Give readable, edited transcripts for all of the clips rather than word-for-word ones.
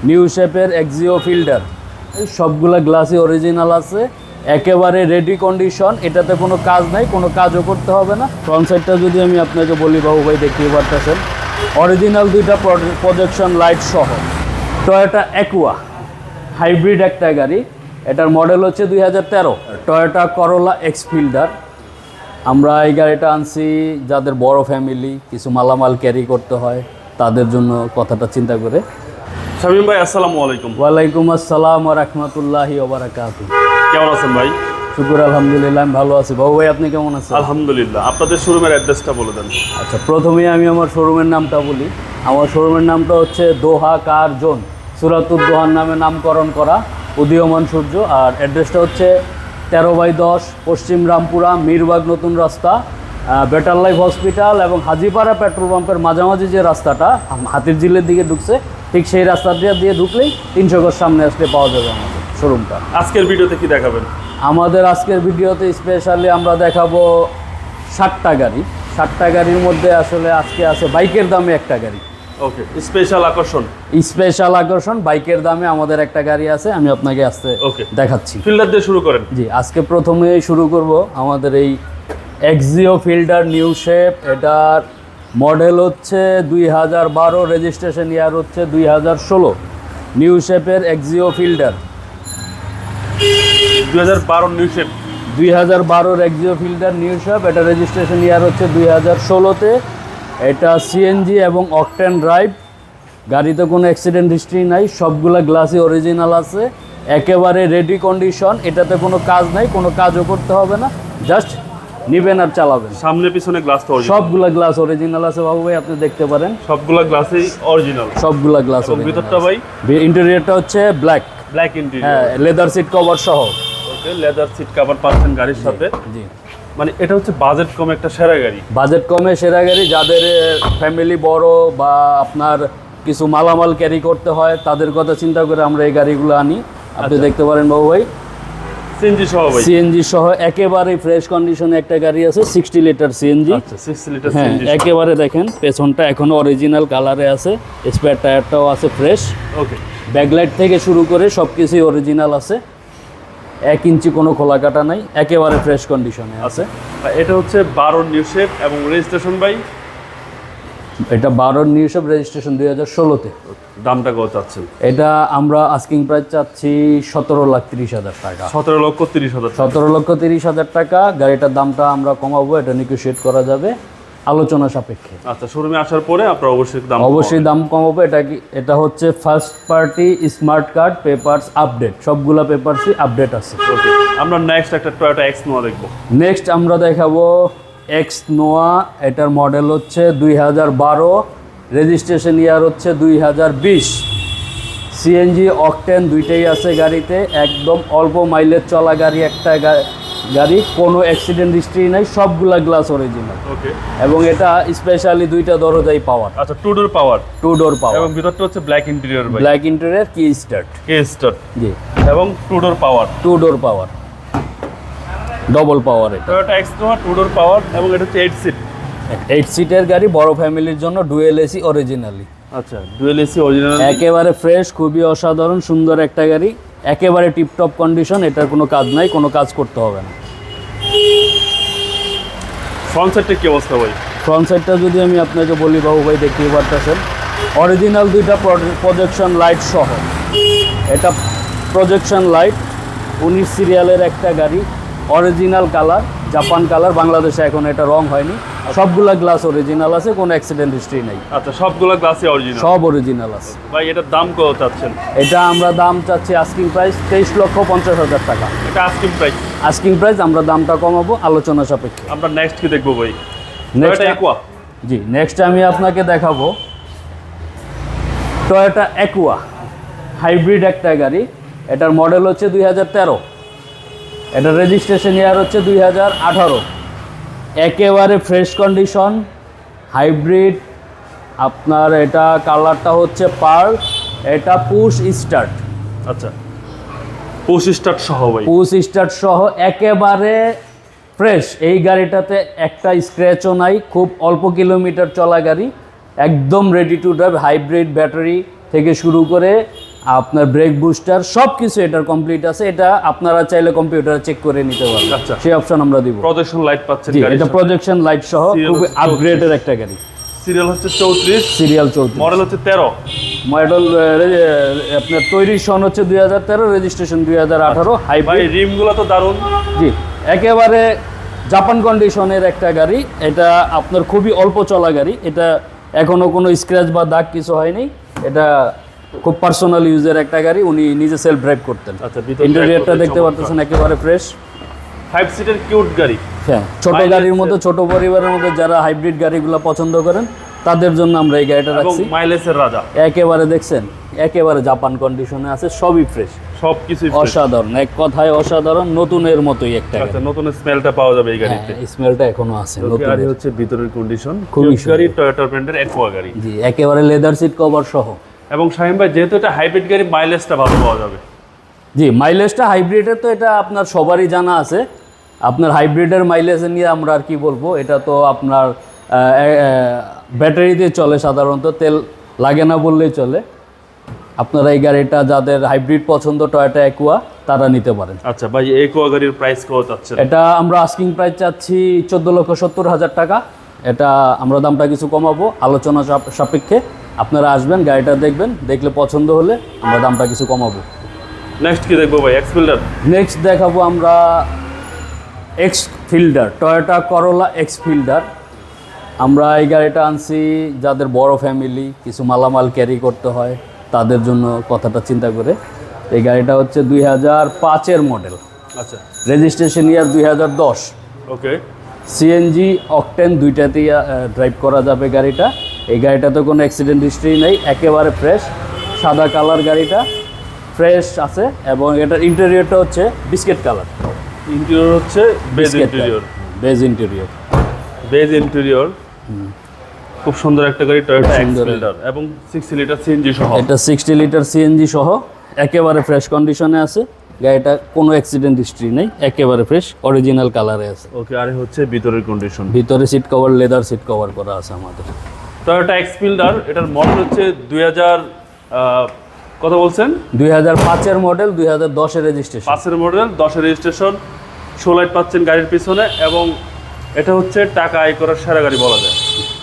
New শেপের Axio filter, সবগুলা গ্লাসই original আছে, একেবারে রেডি কন্ডিশন। এটাতে কোনো কাজ নাই, কোনো কাজও করতে হবে না। ফ্রন্ট সাইডটা যদি আমি আপনাকে বলি বাবু ভাই, দেখতেই পারতেছেন অরিজিনাল দুইটা প্রজেকশন লাইট সহ টয়োটা অ্যাকুয়া হাইব্রিড একটা গাড়ি। এটার মডেল হচ্ছে 2013 টয়োটা করোলা এক্স ফিল্টার। আমরা এই গাড়িটা আনছি যাদের বড় ফ্যামিলি, কিছু মালামাল ক্যারি করতে হয়, তাদের জন্য কথাটা চিন্তা করে। শামীম ভাই, আসসালামু আলাইকুম। ওয়ালাইকুম আসসালাম ওয়া রাহমাতুল্লাহি ওয়া বারাকাতুহু। কেমন আছেন ভাই? শুকুর আলহামদুলিল্লাহ, আমি ভালো আছি। বাবু ভাই, আপনি কেমন আছেন? আলহামদুলিল্লাহ। আপনাদের শোরুমের অ্যাড্রেসটা বলে দেন। আচ্ছা, প্রথমেই আমি আমার শোরুমের নামটা বলি। আমার শোরুমের নামটা হচ্ছে দোহা কার জোন, সুরাতুদ দোহার নামে নামকরণ করা, উদীয়মান সূর্য। আর অ্যাড্রেসটা হচ্ছে 13/10 পশ্চিম রামপুরা, মিরবাগ নতুন রাস্তা, বেটার লাইফ হসপিটাল এবং হাজিপাড়া পেট্রোল পাম্পের মাঝামাঝি যে রাস্তাটা হাতির ঝিলের দিকে ঢুকছে, ঠিক সেই রাস্তাটা দিয়ে ঢুকলেই 300 গজ সামনে আসলে পাওয়া যাবে আমাদের শোরুমটা। আজকের ভিডিওতে কি দেখাবেন? আমাদের আজকের ভিডিওতে স্পেশালি আমরা দেখাবো 60টা গাড়ি। 60টা গাড়ির মধ্যে আসলে আজকে আছে বাইকের দামে একটা গাড়ি। ওকে, স্পেশাল আকর্ষণ। স্পেশাল আকর্ষণ বাইকের দামে আমাদের একটা গাড়ি আছে, আমি আপনাকে আজকে দেখাচ্ছি। ফিল্টার দিয়ে শুরু করেন। জি, আজকে প্রথমে শুরু করব আমাদের এই এক্সিও ফিল্টার নিউ শেপ। এটার মডেল হচ্ছে 2012, রেজিস্ট্রেশন ইয়ার হচ্ছে 2016। নিউ শেপের Axio filter 2012 new shape. 2012 Axio filter new shape. এটা রেজিস্ট্রেশন ইয়ার হচ্ছে 2016-তে। এটা সিএনজি এবং অকটেন ড্রাইভ। গাড়িতে কোনো অ্যাক্সিডেন্ট হিস্ট্রি নাই, সবগুলা গ্লাসই অরিজিনাল আছে, একেবারে রেডি কন্ডিশন। এটাতে কোনো কাজ নাই, কোনো কাজও করতে হবে না, জাস্ট নিবেন আর চালাবেন। সামনে পিছনে গ্লাস তো অরিজিনাল, সবগুলা গ্লাস অরিজিনাল আছে বাবু ভাই, আপনি দেখতে পারেন সবগুলা গ্লাসই অরিজিনাল। সবগুলা গ্লাস। ভিতরটা ভাই? ইন্টেরিয়রটা হচ্ছে ব্ল্যাক ইন্টেরিয়র। হ্যাঁ, লেদার সিট কভার সহ। ওকে, লেদার সিট কভার পাচ্ছেন গাড়ির সাথে। জি, মানে এটা হচ্ছে বাজেট কম একটা সেরা গাড়ি। বাজেট কমে সেরা গাড়ি। যাদের ফ্যামিলি বড় বা আপনার কিছু মালামাল ক্যারি করতে হয়, তাদের কথা চিন্তা করে আমরা এই গাড়িগুলো আনি। আপনি দেখতে পারেন বাবু ভাই, সিএনজি সহ ভাই? সিএনজি সহ একেবারে ফ্রেশ কন্ডিশনে একটা গাড়ি আছে, 60 লিটার সিএনজি। আচ্ছা, 60 লিটার হ্যাঁ, সিএনজি একেবারে দেখেন পেছনটা এখনো অরিজিনাল কালারে আছে, স্পেয়ার টায়ারটাও আছে ফ্রেশ। ওকে, ব্যাকলাইট থেকে শুরু করে সব কিছুই অরিজিনাল আছে, 1 ইঞ্চি কোনো খোলা কাটা নাই, একেবারে ফ্রেশ কন্ডিশনে আছে। এটা হচ্ছে 12 নিউ শেপ এবং রেজিস্ট্রেশন ভাই? এটা 12 নিউ শেপ, রেজিস্ট্রেশন 2016-তে। দামটা কত চাচ্ছেন? এটা আমরা আস্কিং প্রাইস চাচ্ছি 17,30,000 টাকা। 17,30,000। 17,30,000 টাকা। গাড়িটার দামটা আমরা কমাবো, এটা নেগোশিয়েট করা যাবে আলোচনা সাপেক্ষে। আচ্ছা, শোরুমে আসার পরে আপনারা অবশ্যই দাম কমাবো। এটা হচ্ছে first party smart card, papers update, সবগুলা পেপারসই আপডেট আছে। ওকে, আমরা নেক্সট একটা টয়োটা এক্স নোয়া দেখবো। নেক্সট আমরা দেখাবো এক্স নোয়া। এটার মডেল হচ্ছে 2012, রেজিস্ট্রেশন ইয়ার হচ্ছে 2020। সিএনজি অকটেন দুইটাই আছে গাড়িতে, একদম অল্প মাইলেজ চলা গাড়ি একটা গাড়ি, কোনো অ্যাক্সিডেন্ট হিস্ট্রি নাই, সবগুলা গ্লাস অরিজিনাল। ওকে, এবং এটা স্পেশালি দুইটা দরজাই পাওয়ার। আচ্ছা, 2 ডোর পাওয়ার। 2 ডোর পাওয়ার এবং ভিতরটা হচ্ছে ব্ল্যাক ইন্টেরিয়র ভাই? ব্ল্যাক ইন্টেরিয়র, কি স্টার্ট। জি, এবং 2 ডোর পাওয়ার। 2 ডোর পাওয়ার, ডবল পাওয়ার। এটা টয়োটা এক্স নোয়া 2 ডোর পাওয়ার এবং এটা হচ্ছে 8 সিট। 8 সিটের গাড়ি, বড় ফ্যামিলির জন্য, ডুয়েল এসি অরিজিনালি। আচ্ছা, ডুয়েল এসি অরিজিনাল, একেবারে ফ্রেশ, খুবই অসাধারণ সুন্দর একটা গাড়ি, একেবারে টিপটপ কন্ডিশন। এটার কোনো কাজ নাই, কোনো কাজ করতে হবে না। ফ্রন্ট সাইডটা কি অবস্থা ভাই? ফ্রন্ট সাইডটা যদি আমি আপনাকে বলি বাবু ভাই, দেখতেই পারতেছেন অরিজিনাল দুইটা প্রজেকশন লাইট সহ। এটা প্রজেকশন লাইট 19 সিরিয়ালের একটা গাড়ি, অরিজিনাল কালার, জাপান কালার। বাংলাদেশে এখন এটা রং হয়নি, সবগুলা গ্লাস অরিজিনাল আছে, কোনো অ্যাক্সিডেন্ট হিস্ট্রি নাই। আচ্ছা, সবগুলা গ্লাসই অরিজিনাল? সব অরিজিনাল আছে ভাই। এটার দাম কত চাচ্ছেন? এটা আমরা দাম চাচ্ছি আস্কিং প্রাইস 23,50,000 টাকা। এটা আস্কিং প্রাইস? Asking price. আমরা দামটা কমাবো আলোচনা সাপেক্ষে। আমরা নেক্সট কি দেখবো ভাই? Next Aqua. জি, নেক্সট আমি আপনাকে দেখাবো টয়োটা অ্যাকুয়া হাইব্রিড একটা গাড়ি। এটার মডেল হচ্ছে 2013, এটার রেজিস্ট্রেশন ইয়ার হচ্ছে 2018। একেবারে ফ্রেশ কন্ডিশন, হাইব্রিড। আপনার এটা কালারটা হচ্ছে পার্ল। এটা পুশ স্টার্ট। আচ্ছা, পুশ স্টার্ট সহ ভাই? পুশ স্টার্ট সহ, একেবারে ফ্রেশ। এই গাড়িটাতে একটা স্ক্র্যাচও নাই, খুব অল্প কিলোমিটার চলা গাড়ি, একদম ready to drive. Hybrid battery থেকে শুরু করে আপনার ব্রেক বুস্টার সব কিছু এটার কমপ্লিট আছে। এটা আপনারা চাইলে কম্পিউটারে চেক করে নিতে পারবেন। আচ্ছা। সেই অপশন আমরা দিব। প্রজেকশন লাইট পাচ্ছেন জি, গাড়ির এটা সাথে। প্রজেকশন লাইট সহ Serial খুব হচ্ছে আপগ্রেডের একটা গাড়ি। সিরিয়াল হচ্ছে 34, সিরিয়াল 34, মডেল হচ্ছে 13। মডেল আপনার তৈরির সন হচ্ছে 2013, রেজিস্ট্রেশন 2018, ভাই হাইব্রিড। রিমগুলো তো দারুণ। জি, একেবারে জাপান কন্ডিশনের একটা গাড়ি। এটা আপনার খুবই অল্প চলা গাড়ি। এটা এখনো কোনো স্ক্র্যাচ বা দাগ কিছু হয়নি। এটা খুব পার্সোনাল ইউজের একটা গাড়ি। উনি নিজে সেলফ ড্রাইভ করতেন। আচ্ছা, ভিতরটা ইন্টেরিয়রটা একদম দেখতে চমৎকার। পারতেছেন একেবারে ফ্রেশ। 5 সিটের কিউট গাড়ি। হ্যাঁ, ছোট Mileage গাড়ির মধ্যে, ছোট পরিবারের মধ্যে যারা হাইব্রিড গাড়িগুলো পছন্দ করেন তাদের জন্য আমরা এই গাড়িটা এবং রাখছি। মাইলেজের রাজা। একেবারে দেখছেন, একেবারে জাপান কন্ডিশনে আছে, সবই ফ্রেশ, সবকিছুই অসাধারণ, এক কথায় অসাধারণ, নতুনের মতোই একটা আচ্ছা, নতুন স্মেলটা পাওয়া যাবে এই গাড়িতে। গাড়ি। স্মেলটা এখনো আছে নতুন। গাড়ি হচ্ছে ভিতরের কন্ডিশন খুবই খুবই গাড়ি, টয়োটা ব্র্যান্ডের অ্যাকোয়া গাড়ি। জি, একেবারে লেদার সিট কভার সহ। এবং শাহিম ভাই যেহেতু এটা হাইব্রিড গাড়ি, মাইলেজটা ভালো পাওয়া যাবে। জি, মাইলেজটা হাইব্রিডের তো এটা আপনার সবারই জানা আছে। আপনার হাইব্রিডের মাইলেজ নিয়ে আমরা আর কি বলবো, এটা তো আপনার ব্যাটারি দিয়ে চলে, সাধারণত তেল লাগে না বললেই চলে। আপনারা এই গাড়িটা যাদের হাইব্রিড পছন্দ, টয়োটা অ্যাকুয়া, তারা নিতে পারেন। আচ্ছা ভাই, অ্যাকোয়া গাড়ির প্রাইস কত চাচ্ছেন? এটা আমরা আস্কিং প্রাইস চাচ্ছি 14,70,000 টাকা। এটা আমরা দামটা কিছু কমাবো আলোচনা সাপেক্ষে। আপনারা আসবেন, গাড়িটা দেখবেন, দেখলে পছন্দ হলে আমরা দামটা কিছু কমাবো। নেক্সট কি দেখবো ভাই? X fielder. নেক্সট দেখাবো আমরা এক্স ফিল্ডার, টয়োটা করোলা এক্স ফিল্ডার। আমরা এই গাড়িটা আনছি যাদের বড় ফ্যামিলি, কিছু মালামাল ক্যারি করতে হয়, তাদের জন্য কথাটা চিন্তা করে। এই গাড়িটা হচ্ছে 2005-এর মডেল, আচ্ছা, রেজিস্ট্রেশন ইয়ার 2010। ওকে। সিএনজি অকটেন দুইটাতেই ড্রাইভ করা যাবে গাড়িটা। এই গাড়িটাতে কোনো অ্যাক্সিডেন্ট হিস্ট্রি নেই, একেবারে ফ্রেশ, সাদা কালার গাড়িটা ফ্রেশ আছে। এবং এটার ইন্টেরিয়রটা হচ্ছে বিস্কিট কালার। ইন্টেরিয়র হচ্ছে beige interior. Beige interior, beige interior. খুব সুন্দর একটা গাড়ি, টয়োটা এক্স সুন্দর। ফিল্ডার এবং 60 লিটার সিএনজি সহ। এটা 60 লিটার সিএনজি সহ, একেবারে ফ্রেশ কন্ডিশনে আছে গাড়িটা, কোনো অ্যাক্সিডেন্ট হিস্ট্রি নেই, একেবারে ফ্রেশ, অরিজিনাল কালারে আছে। ওকে, আর হচ্ছে ভিতরের কন্ডিশন। ভিতরে seat cover, leather seat cover করা আছে আমাদের। টয়োটা এক্স ফিল্ডার, এটার মডেল হচ্ছে 2000 কত বলছেন? 2005-এর মডেল, 2010-এর রেজিস্ট্রেশন। 5-এর মডেল, 10-এর রেজিস্ট্রেশন, 16 লাইট পাচ্ছেন গাড়ির পিছনে। এবং এটা হচ্ছে টাকা আয় করার সেরা গাড়ি বলা যায়।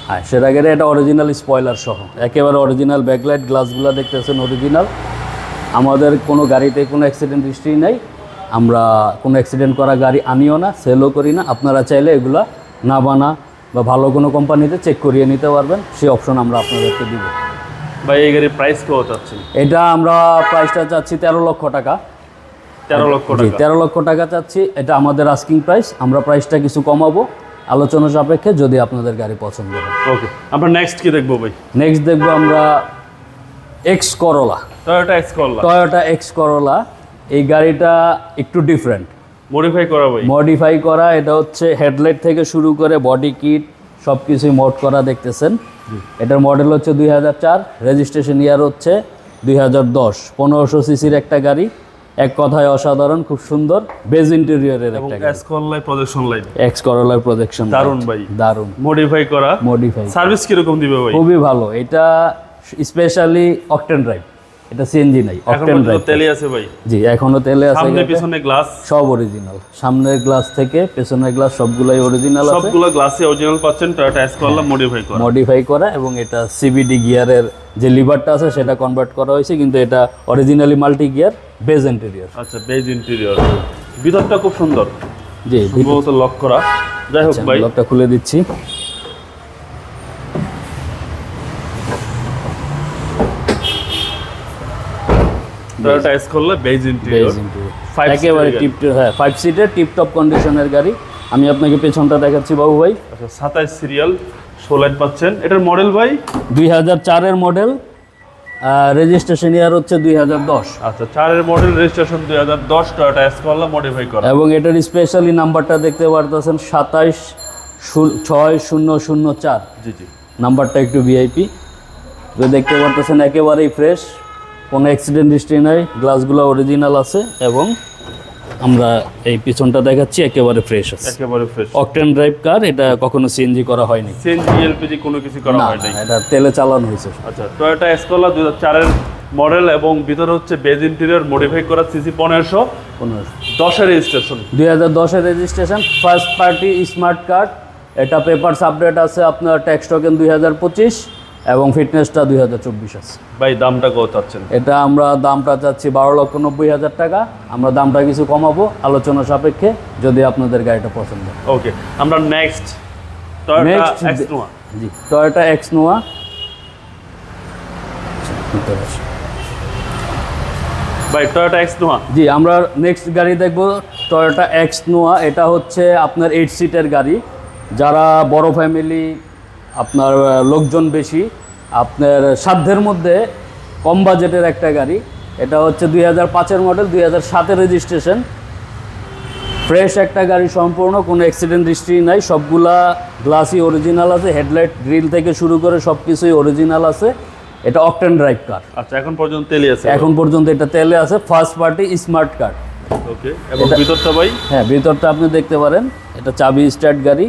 হ্যাঁ, সেটা গেলে এটা অরিজিনাল স্পয়লার সহ, একেবারে অরিজিনাল ব্যাকলাইট, গ্লাসগুলো দেখতেছেন অরিজিনাল। আমাদের কোনো গাড়িতে কোনো অ্যাক্সিডেন্ট হিস্ট্রি নাই। আমরা কোনো অ্যাক্সিডেন্ট করা গাড়ি আনিও না, সেলও করি না। আপনারা চাইলে এগুলা না বানা বা ভালো কোনো কোম্পানিতে চেক করিয়ে নিতে পারবেন, সেই অপশন আমরা আপনাদেরকে দিব। ভাই এই গাড়ির প্রাইস কত চাচ্ছেন? এটা আমরা প্রাইসটা চাচ্ছি 13 লক্ষ টাকা। 13 লক্ষ জি, টাকা। 13 লক্ষ টাকা চাচ্ছি। এটা আমাদের আস্কিং প্রাইস, আমরা প্রাইসটা কিছু কমাবো আলোচনা সাপেক্ষে, যদি আপনাদের গাড়ি পছন্দ হয়। ওকে, আমরা নেক্সট কি দেখবো ভাই? নেক্সট দেখবো আমরা এক্স করোলা, টয়োটা এক্স করলা, টয়োটা এক্স করোলা। এই গাড়িটা একটু ডিফারেন্ট, মডিফাই করা ভাই। মডিফাই করা। এটা হচ্ছে হেডলাইট থেকে শুরু করে বডি কিট সব কিছুই মোড করা দেখতেছেন। এটার মডেল হচ্ছে 2004, রেজিস্ট্রেশন ইয়ার হচ্ছে 2010। 1500 সিসির একটা গাড়ি, এক কথায় অসাধারণ, খুব সুন্দর, বেজ ইন্টেরিয়রের এবং একটা গাড়ি। এক্স করলায় প্রজেকশন লাইট। এক্স করোলার প্রজেকশন দারুণ ভাই, দারুণ মডিফাই করা। মডিফাই, সার্ভিস কিরকম দিবে ভাই? খুবই ভালো। এটা স্পেশালি অকটেন ড্রাইভ, এটা সিএনজি নাই, এখন অকটেন পর্যন্ত ড্রাইভ। তেলে আছে ভাই। জি, এখনো তেলে আছে সামনে গাড়িটা। পিছনে গ্লাস সব অরিজিনাল, সামনের গ্লাস থেকে পেছনের গ্লাস সবগুলাই অরিজিনাল আছে, সবগুলো গ্লাসে অরিজিনাল পাচ্ছেন। টয়োটা এক্স করলা মডিফাই করা। মডিফাই করা। এবং এটা সিবিডি গিয়ারের যে লিভারটা আছে সেটা কনভার্ট করা হয়েছে, কিন্তু এটা originally multi gear, beige interior. আচ্ছা, বেজ ইন্টেরিয়র। ভিতরটা খুব সুন্দর, জি, সম্ভবত লক করা। যাই হোক ভাই, লকটা খুলে দিচ্ছি। টয়োটা এক্স করলা বেজ ইন্টেরিয়র। বেজ ইন্টেরিয়র, 5 একেবারে সিটের টিপ, হ্যাঁ 5 সিটের টিপটপ কন্ডিশনের গাড়ি। আমি আপনাকে পেছনটা দেখাচ্ছি বাবু ভাই। আচ্ছা, 27 সিরিয়াল, 16 লাইট পাচ্ছেন। এটার মডেল ভাই? 2004-এর মডেল, রেজিস্ট্রেশন ইয়ার হচ্ছে 2010। আচ্ছা, 4-এর model, registration 2010, Toyota X Corolla modify করা। এবং এটার স্পেশালি নাম্বারটা দেখতে পারতেছেন 276004। জি জি, নাম্বারটা একটু ভিআইপি, তো দেখতে পারতেছেন একেবারেই ফ্রেশ, কোনো অ্যাক্সিডেন্ট হিস্ট্রি নাই, গ্লাসগুলো অরিজিনাল আছে। এবং আমরা এই পিছনটা দেখাচ্ছি, একেবারে ফ্রেশ আছে, একেবারে ফ্রেশ। অকটেন ড্রাইভ কার, এটা কখনো সিএনজি করা হয়নি, সিএনজি এলপিজি কোনো কিছু করা না, হয় নাই। এটা তেলে চালানো হয়েছে। আচ্ছা, টয়োটা এক্স করলা 2004-এর মডেল এবং ভিতরে হচ্ছে বেজ ইন্টেরিয়র মডিফাই করা সিসি 1500 10 এর রেজিস্ট্রেশন 2010-এর registration, first party smart card. এটা পেপারস আপডেট আছে আপনার, ট্যাক্স টোকেন 2025 এবং ফিটনেসটা 2024 আছে। ভাই দামটা কত চাচ্ছেন? এটা আমরা দামটা চাচ্ছি 12,90,000 টাকা। আমরা দামটা কিছু কমাবো আলোচনা সাপেক্ষে যদি আপনাদের গাড়িটা পছন্দ হয়। ওকে, আমরা নেক্সট টয়োটা এক্স নোয়া। জি, টয়োটা এক্স নোয়া। ভাই টয়োটা এক্স নোয়া, জি, আমরা নেক্সট গাড়ি দেখব টয়োটা এক্স নোয়া। এটা হচ্ছে আপনার 8 সিটের গাড়ি। যারা বড় ফ্যামিলি, আপনার লোকজন বেশি, আপনার সাধ্যের মধ্যে কম বাজেটের একটা গাড়ি। এটা হচ্ছে 2005-এর মডেল, 2007-এর রেজিস্ট্রেশন। ফ্রেশ একটা গাড়ি, সম্পূর্ণ কোনো অ্যাক্সিডেন্ট হিস্ট্রি নাই, সবগুলা গ্লাসই অরিজিনাল আছে, হেডলাইট গ্রিল থেকে শুরু করে সব কিছুই অরিজিনাল আছে। এটা অকটেন ড্রাইভ কার। আচ্ছা এখন পর্যন্ত তেলে আছে? এখন পর্যন্ত এটা তেলে আছে, ফার্স্ট পার্টি স্মার্ট কার্ড। ওকে, এবং ভিতরটা ভাই? হ্যাঁ, ভিতরটা আপনি দেখতে পারেন, এটা চাবি স্টার্ট গাড়ি,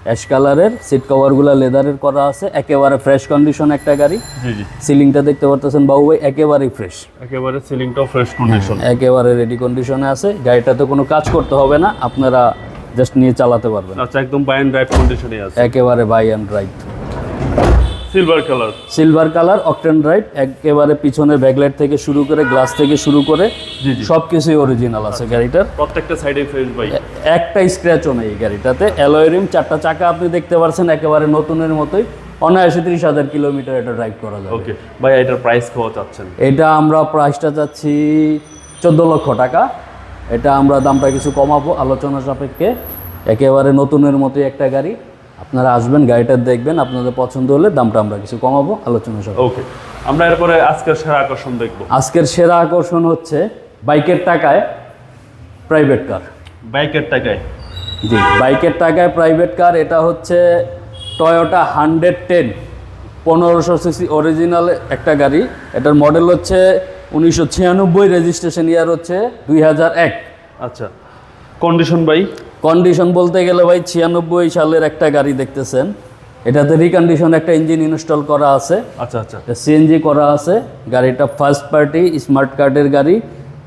অ্যাশ কালারের, সিট কভারগুলো লেদারের করা আছে, একেবারে ফ্রেশ কন্ডিশন একটা গাড়ি। জি জি, সিলিংটা দেখতে পারতেছেন বাবু ভাই, একেবারেই ফ্রেশ, একেবারে সিলিংটাও ফ্রেশ কন্ডিশন, একেবারে রেডি কন্ডিশনে আছে। গাড়িটাতে কোনো কাজ করতে হবে না, আপনারা জাস্ট নিয়ে চালাতে পারবেন। আচ্ছা একদম বাই অ্যান্ড ড্রাইভ কন্ডিশনে আছে, একেবারে buy and drive, silver colour, silver colour, octane drive. একেবারে পিছনের ব্যাকলাইট থেকে শুরু করে গ্লাস থেকে শুরু করে জি জি, সব কিছুই অরিজিনাল আছে গাড়িটার। প্রত্যেকটা সাইডে ফ্রেশ ভাই, একটা স্ক্র্যাচও নেই এই গাড়িটাতে। অ্যালয় রিম, 4টা চাকা আপনি দেখতে পাচ্ছেন একেবারে নতুনের মতোই। অনায়াসে 30,000 কিলোমিটার এটা ড্রাইভ করা যাবে। ওকে ভাই, এটার প্রাইস কত চাচ্ছেন? এটা আমরা প্রাইসটা চাচ্ছি 14 লক্ষ টাকা। এটা আমরা দামটা কিছু কমাবো আলোচনা সাপেক্ষে। একেবারে নতুনের মতোই একটা গাড়ি, আপনারা আসবেন, গাড়িটা দেখবেন, আপনাদের পছন্দ হলে দামটা আমরা কিছু কমাবো আলোচনা সাপেক্ষে। ওকে, আমরা এরপরে আজকের সেরা আকর্ষণ দেখব। আজকের সেরা আকর্ষণ হচ্ছে বাইকের টাকায় প্রাইভেট কার। বাইকের টাকায়? জি, বাইকের টাকায় প্রাইভেট কার। এটা হচ্ছে টয়োটা 110 1500 সিসি অরিজিনাল একটা গাড়ি। এটার মডেল হচ্ছে 1996, রেজিস্ট্রেশন ইয়ার হচ্ছে 2001। আচ্ছা, কন্ডিশন ভাই? কন্ডিশন বলতে গেলে ভাই 96 সালের একটা গাড়ি দেখতেছেন। এটাতে রিকন্ডিশন একটা ইঞ্জিন ইনস্টল করা আছে, আচ্ছা আচ্ছা, সিএনজি করা আছে। গাড়িটা ফার্স্ট পার্টি স্মার্ট কার্ডের গাড়ি।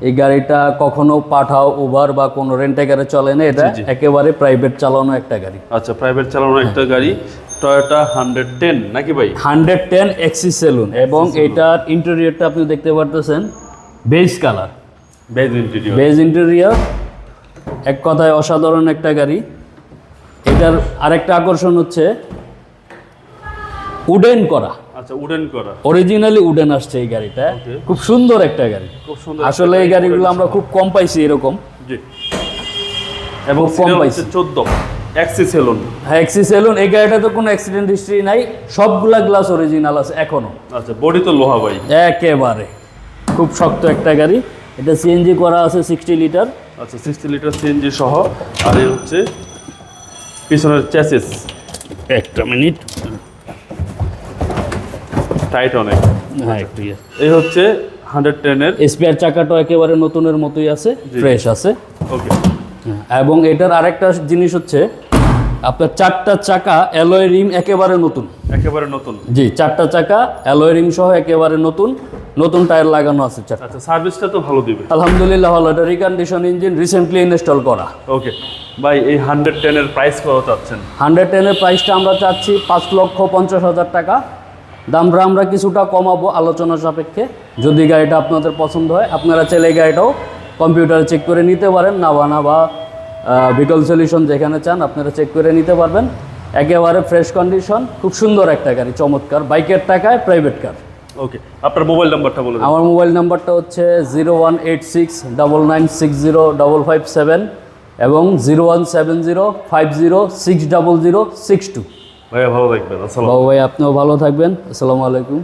এই গাড়িটা কখনো পাঠাও, ওভার বা কোনো রেন্টাকারে চলে না, এটা একেবারে প্রাইভেট চালানো একটা গাড়ি। আচ্ছা, প্রাইভেট চালানো একটা গাড়ি, টয়োটা 110 নাকি ভাই? 110 এক্সি সেলুন, এবং এটার ইন্টেরিয়রটা আপনি দেখতে পারতেছেন beige colour, beige interior, beige interior. এক কথায় অসাধারণ একটা গাড়ি। এটার আরেকটা আকর্ষণ হচ্ছে উডেন করা। আচ্ছা উডেন করা, অরিজিনালি উডেন আসছে এই গাড়িটা। খুব সুন্দর একটা গাড়ি, খুব সুন্দর। আসলে এই গাড়িগুলো আমরা খুব কম পাইছি এরকম। জি, এবং খুব কম পাইছি। 14 এক্সি সেলুন। হ্যাঁ, এক্সি সেলুন। এই গাড়িটাতে কোনো অ্যাক্সিডেন্ট হিস্ট্রি নাই, সবগুলা গ্লাস অরিজিনাল আছে এখনো। আচ্ছা, বডি তো লোহা ভাই, একেবারে খুব শক্ত একটা গাড়ি। এটা সিএনজি করা আছে 60 লিটার। আচ্ছা 60 লিটার সিএনজি সহ। আর এই হচ্ছে পিছনের চ্যাসিস, একটা মিনিট, টাইট অনেক। হ্যাঁ একটু এই হচ্ছে 110 এর স্পেয়ার চাকাটা একেবারে নতুনের মতোই আছে, ফ্রেশ আছে। ওকে, এবং এটার আরেকটা জিনিস হচ্ছে আপনার 4টা চাকা অ্যালয় রিম একেবারে নতুন, একেবারে নতুন। জি, 4টা চাকা অ্যালয় রিম সহ একেবারে নতুন, নতুন টায়ার লাগানো আছে 4টা। আচ্ছা, সার্ভিসটা তো ভালো দিবে? আলহামদুলিল্লাহ ভালো। এটা রিকন্ডিশন ইঞ্জিন, রিসেন্টলি ইনস্টল করা। ওকে ভাই, এই 110 এর প্রাইস কত চাচ্ছেন? 110 এর প্রাইসটা আমরা চাচ্ছি 5,50,000 টাকা। দামটা আমরা কিছুটা কমাবো আলোচনা সাপেক্ষে। যদি গাড়িটা আপনাদের পছন্দ হয়, আপনারা চাইলে গাড়িটাও কম্পিউটারে চেক করে নিতে পারেন, নাভানা বা ভিকল সলিউশন যেখানে চান আপনারা চেক করে নিতে পারবেন। একেবারে ফ্রেশ কন্ডিশন, খুব সুন্দর একটা গাড়ি, চমৎকার। বাইকের টাকায় প্রাইভেট কার। ওকে, আপনার মোবাইল নাম্বারটা বলে দিন। আমার মোবাইল নাম্বারটা হচ্ছে 0186996557 এবং 017050600062। ভাইয়া ভালো থাকবেন। আসসালাম। বাবু ভাই, আপনিও ভালো থাকবেন। আসসালামু আলাইকুম।